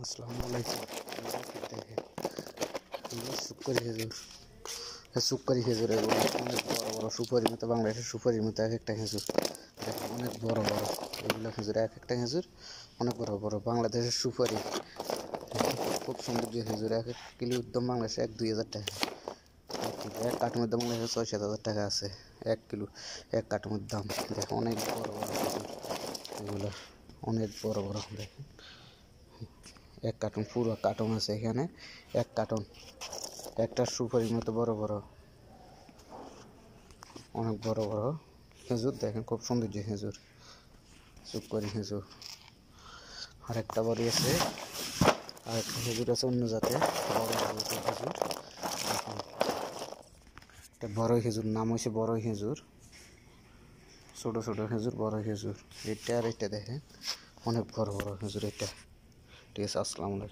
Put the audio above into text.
আসসালামু আলাইকুম। দেখেন এগুলো সুপারি খেজুর, সুপারি খেজুর এগুলো অনেক বড় বড় সুপারির মতো, বাংলাদেশের সুপারির মতো এক একটা খেজুর দেখেন অনেক বড় বড়। এগুলো খেজুর এক একটা খেজুর অনেক বড় বড়, বাংলাদেশের সুপারি খুব সৌন্দর্য খেজুর। এক এক কিলো উদ্যম বাংলাদেশে 1-2 হাজার টাকা এক কিলো। এক কার্টুনের দাম বাংলাদেশে 6-7 হাজার টাকা আছে এক কিলো। এক কার্টুনের দাম দেখেন অনেক বড় বড় খেজুর, এগুলো অনেক বড় বড় দেখেন। এক কার্টুন, পুরো কার্টুন আছে এখানে, এক কার্টুন একটা সুপারির মতো বড় বড়, অনেক বড় বড় খেজুর দেখেন, খুব সৌন্দর্য খেজুর, সুপারি খেজুর। আরেকটা বড়ি আছে, আরেকটা খেজুর আছে অন্য জাতের বড় জাতের খেজুর দেখেন। এটা বড় খেজুর, নাম হয়েছে বড় খেজুর। ছোট ছোট খেজুর, বড় খেজুর। এটা আর এটা দেখেন অনেক বড় বড় খেজুর এটা। ঠিক আছে, আসসালামু আলাইকুম।